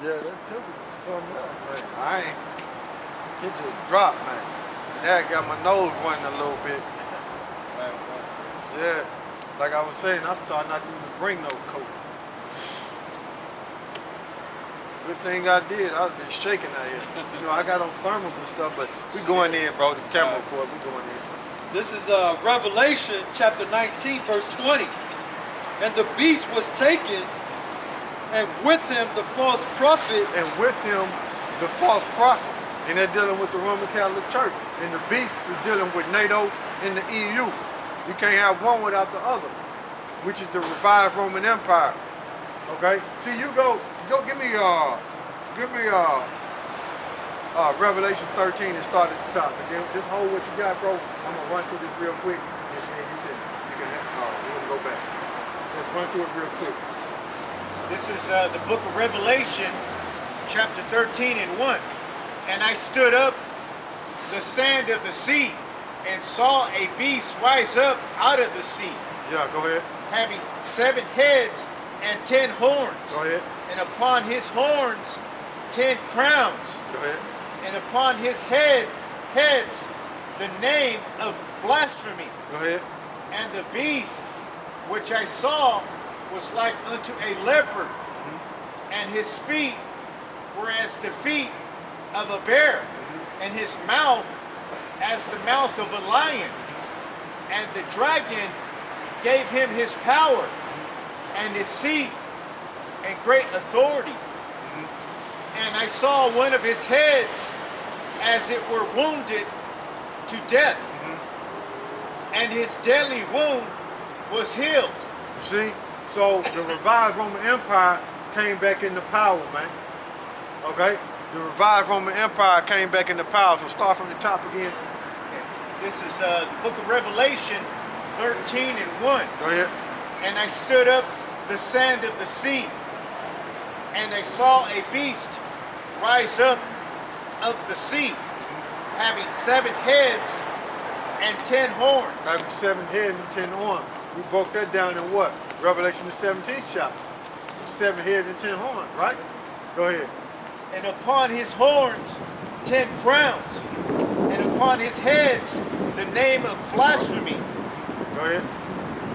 Yeah, that temple was something else, man. I ain't. It just dropped, man. Now I got my nose running a little bit. Right, right. Yeah. Like I was saying, I started not to even bring no coat. Good thing I did. I've been shaking out here. You know, I got on thermals and stuff, but we going in, bro. The camera report, we going in. This is Revelation chapter 19, verse 20. And the beast was taken, and with him the false prophet. And with him, the false prophet. And they're dealing with the Roman Catholic Church. And the beast is dealing with NATO and the EU. You can't have one without the other, which is the revived Roman Empire. Okay? See, you go give me Revelation 13 and start at the top. And then just hold what you got, bro. I'm gonna run through this real quick, and then you can we're gonna go back. Let's run through it real quick. This is the book of Revelation, chapter 13 and 1. And I stood up the sand of the sea and saw a beast rise up out of the sea, Yeah, go ahead. having 7 heads and 10 horns. Go ahead. And upon his horns 10 crowns. Go ahead. And upon his heads the name of blasphemy. Go ahead. And the beast which I saw was like unto a leopard, and his feet were as the feet of a bear, and his mouth as the mouth of a lion. And the dragon gave him his power and his seat and great authority. And I saw one of his heads as it were wounded to death, and his deadly wound was healed. See? So the revived Roman Empire came back into power, man. Okay? The revived Roman Empire came back into power. So start from the top again. This is the book of Revelation 13 and 1. Go ahead. And I stood up the sand of the sea, and I saw a beast rise up of the sea, having 7 heads and 10 horns. Having 7 heads and 10 horns. We broke that down in what? Revelation the 17th chapter. 7 heads and 10 horns, right? Go ahead. And upon his horns 10 crowns, and upon his heads the name of blasphemy. Go ahead.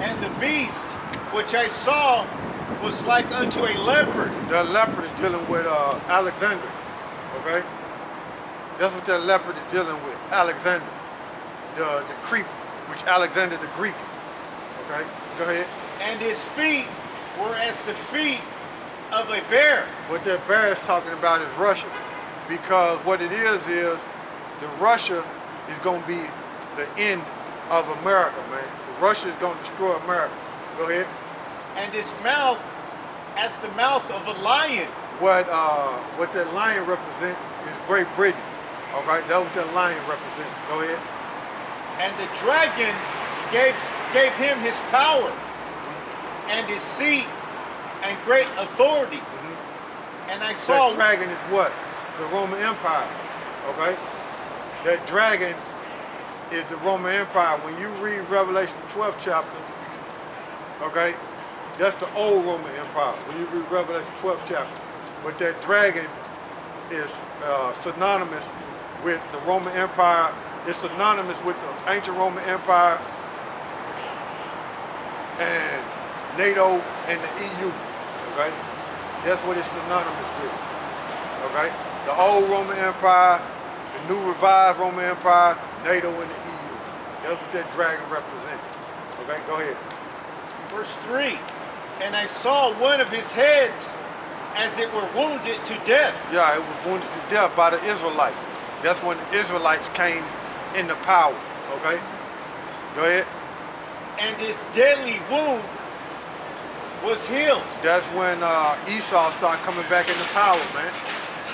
And the beast which I saw was like unto a leopard. The leopard is dealing with Alexander. Okay? That's what that leopard is dealing with. Alexander. The creep, which Alexander the Greek. Okay? Go ahead. And his feet were as the feet of a bear. What that bear is talking about is Russia. Because what it is the Russia is going to be the end of America, man. Russia is going to destroy America. Go ahead. And his mouth as the mouth of a lion. What that lion represents is Great Britain. All right, that's what that lion represents. Go ahead. And the dragon gave him his power and his seat and great authority. And I saw that dragon is what? The Roman Empire. Okay? That dragon is the Roman Empire. When you read Revelation 12th chapter, okay, that's the old Roman Empire. When you read Revelation 12th chapter. But that dragon is synonymous with the Roman Empire. It's synonymous with the ancient Roman Empire and NATO and the EU. Okay? That's what it's synonymous with. Okay? The old Roman Empire, the new revived Roman Empire, NATO and the EU. That's what that dragon represents. Okay, go ahead. Verse 3. And I saw one of his heads as it were wounded to death. Yeah, it was wounded to death by the Israelites. That's when the Israelites came into power. Okay? Go ahead. And his deadly wound was healed. That's when Esau started coming back into power, man.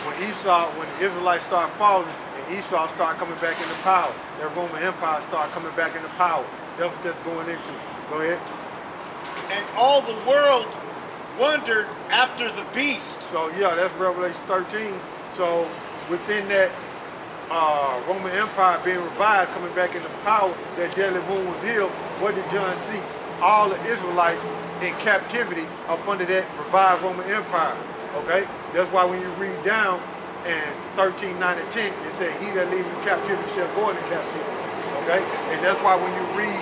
When the Israelites started falling and Esau started coming back into power, that Roman Empire started coming back into power. That's what that's going into. Go ahead. And all the world wondered after the beast. So yeah, that's Revelation 13. So within that Roman Empire being revived, coming back into power, that deadly wound was healed. What did John see? All the Israelites in captivity up under that revived Roman Empire. Okay? That's why when you read down in 13, 9, and 10, it said, he that leaves in captivity shall go into captivity. Okay? And that's why when you read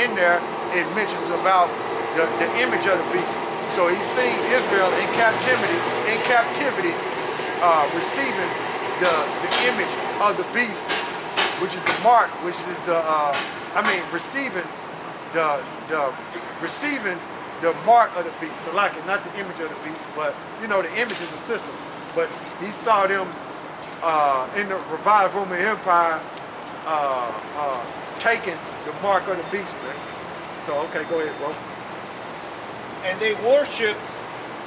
in there, it mentions about the image of the beast. So he's seen Israel in captivity, receiving the image of the beast, which is the mark, which is the, receiving the mark of the beast. So like, not the image of the beast, but you know, the image is a system. But he saw them in the revived Roman Empire taking the mark of the beast, man. So, okay, go ahead, bro. And they worshipped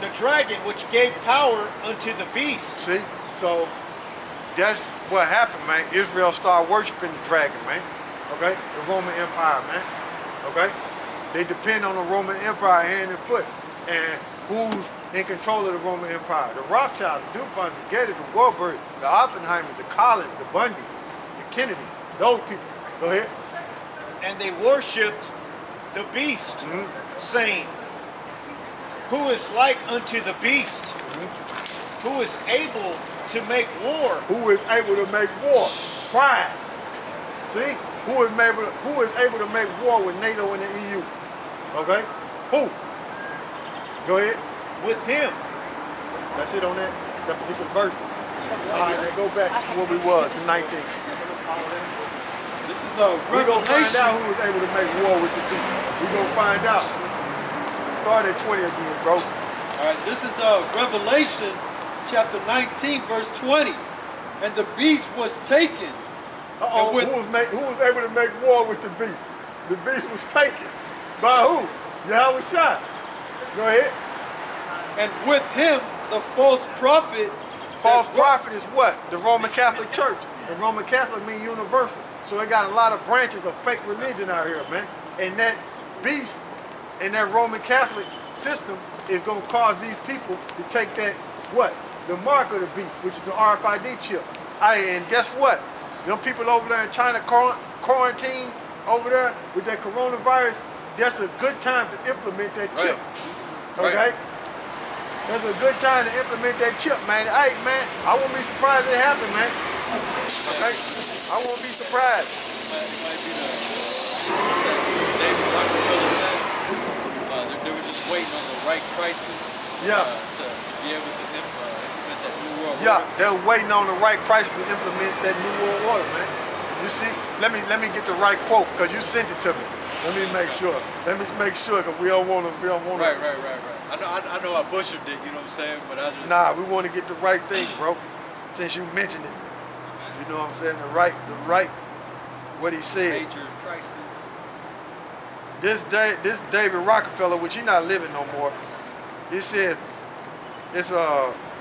the dragon, which gave power unto the beast. See? So, that's what happened, man. Israel started worshiping the dragon, man. Okay? The Roman Empire, man. Okay? They depend on the Roman Empire hand and foot. And who's in control of the Roman Empire? The Rothschilds, the DuPont, the Gator, the Warburg, the Oppenheimers, the Collins, the Bundys, the Kennedys. Those people. Go ahead. And they worshipped the beast, saying, who is like unto the beast, who is able to make war. Who is able to make war? Pride. See? Who is able to make war with NATO and the EU? Okay? Who? Go ahead. With him. That's it on that particular verse. All right, then go back to where we was in 19. This is a We're going to find revelation. out who is able to make war with the beast. We're going to find out. Start at 20 again, bro. All right, this is Revelation chapter 19, verse 20. And the beast was taken. Uh-oh, And with- who was able to make war with the beast? The beast was taken. By who? YAHAWASHI. Go ahead. And with him, the false prophet. False prophet is what? The Roman Catholic Church. The Roman Catholic mean universal. So it got a lot of branches of fake religion out here, man. And that beast in that Roman Catholic system is going to cause these people to take that, what? The mark of the beast, which is the RFID chip. And guess what? Them people over there in China quarantine over there with that coronavirus, that's a good time to implement that chip. Right. Okay? That's a good time to implement that chip, man. Hey, man, I won't be surprised if it happen, man. Okay? I won't be surprised. It might be what's that David Rockefeller said? They were just waiting on the right crisis to be able to implement that new world order. Yeah, they're waiting on the right crisis to implement that new world order, man. You see, let me get the right quote, because you sent it to me. Let me make sure. Let me make sure, because we don't want to. Right. I know I butchered it, you know what I'm saying? But I just... Nah, we want to get the right thing, bro. Since you mentioned it. You know what I'm saying? The right, what he said. Major crisis. This David Rockefeller, which he's not living no more, he said,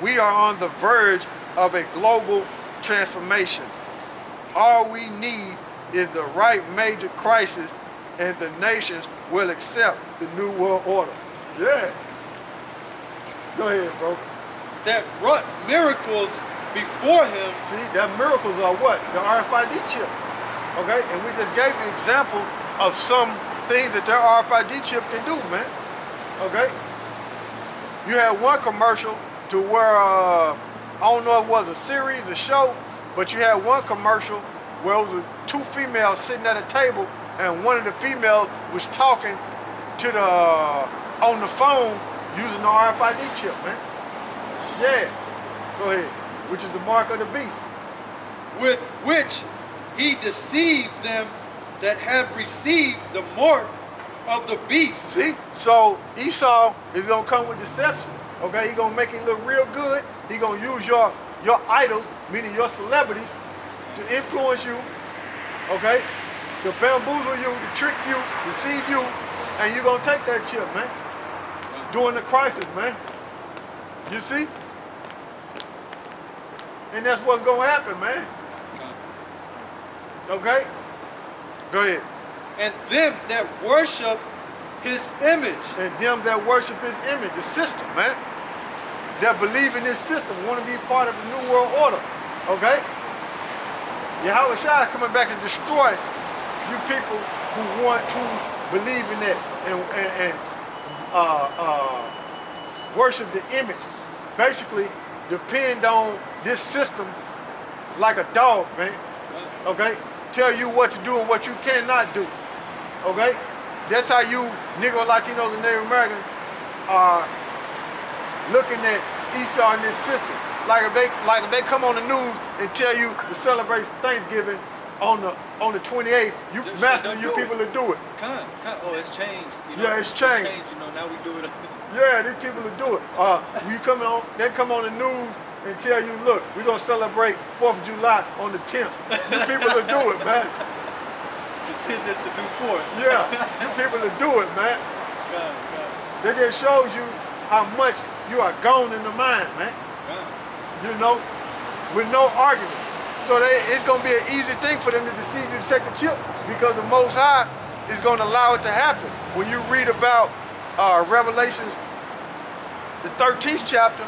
we are on the verge of a global transformation. All we need is the right major crisis, and the nations will accept the new world order. Yeah. Go ahead, bro. That wrought miracles before him. See, that miracles are what? The RFID chip. Okay? And we just gave the example of some things that their RFID chip can do, man. Okay? You had one commercial to where, I don't know if it was a series, a show, but you had one commercial where it was two females sitting at a table, and one of the females was talking to on the phone using the RFID chip, man. Yeah. Go ahead. Which is the mark of the beast. With which he deceived them that have received the mark of the beast. See? So Esau is gonna come with deception. Okay, he's gonna make it look real good. He's gonna use your idols, meaning your celebrities, to influence you. Okay? To bamboozle you, to trick you, deceive you, and you're gonna take that chip, man. During the crisis, man. You see? And that's what's gonna happen, man. Okay? Go ahead. And them that worship his image. And them that worship his image, the system, man. That believe in this system, want to be part of the new world order. Okay? YAHAWASHI is coming back and destroy you people who want to believe in that and worship the image basically depend on this system like a dog, man. Okay? Tell you what to do and what you cannot do. Okay? That's how you Negro, Latinos, and Native Americans are looking at Esau in this system. Like if they come on the news and tell you to celebrate Thanksgiving on the 28th, you mastering you people to do it. Oh, it's changed. You know, Yeah, it's changed. You know, now we do it. Yeah, these people will do it. They come on the news and tell you, look, we're gonna celebrate 4th of July on the 10th. You people will do it, man. Pretend it's the new 4th. Yeah, you people will do it, man. God. That just shows you how much you are gone in the mind, man. You know, with no argument. So it's gonna be an easy thing for them to deceive you to take the chip because the Most High is gonna allow it to happen. When you read about Revelation, the 13th chapter,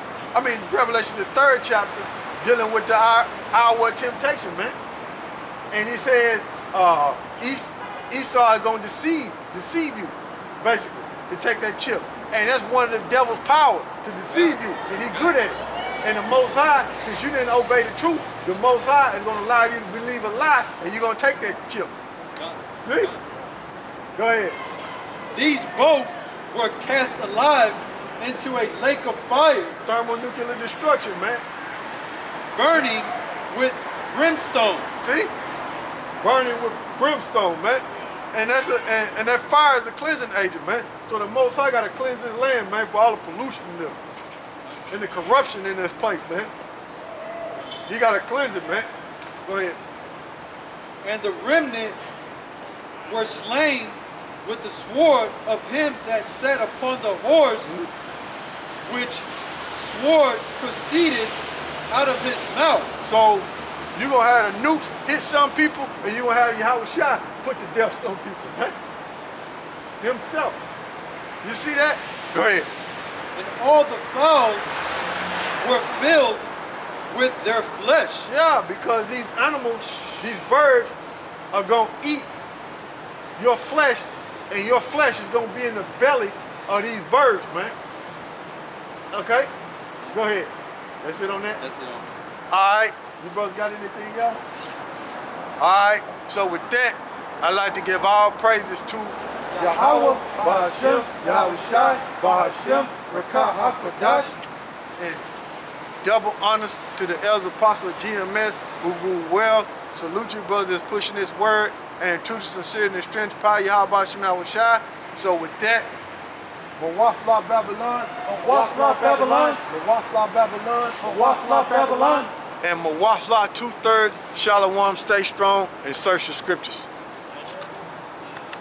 Revelation, the 3rd chapter, dealing with the hour of temptation, man. And he says, Esau is going to deceive you, basically, to take that chip. And that's one of the devil's power, to deceive you, and he's good at it. And the Most High, since you didn't obey the truth, the Most High is going to allow you to believe a lie, and you're going to take that chip. See? Go ahead. These both were cast alive into a lake of fire. Thermonuclear destruction, man. Burning with brimstone. See? Burning with brimstone, man. And that fire is a cleansing agent, man. So the Most High got to cleanse this land, man, for all the pollution in there. And the corruption in this place, man. He got to cleanse it, man. Go ahead. And the remnant were slain with the sword of him that sat upon the horse, which sword proceeded out of his mouth. So you're going to have the nukes hit some people, and you're going to have YAHAWASHI put to death some people, man. Himself. You see that? Go ahead. And all the fowls were filled with their flesh. Yeah, because these animals, these birds, are going to eat your flesh, and your flesh is going to be in the belly of these birds, man. Okay? Go ahead. That's it on that? That's it on that. All right. You brothers got anything else? All right. So with that, I'd like to give all praises to Yahawah, Bahashem, Yahawashi, Bahashem, Rakah HaKodash, and double honors to the elder apostle of GMS who rule well. Salute you brothers pushing this word, and to the sincere and strength power Yahawah Bahashem Yahawashi. So with that, Mawafla Babylon, Mawafla Babylon, Mawafla Babylon, Mawafla Babylon, and Mawafla 2/3 Shalom. Stay strong and search the scriptures.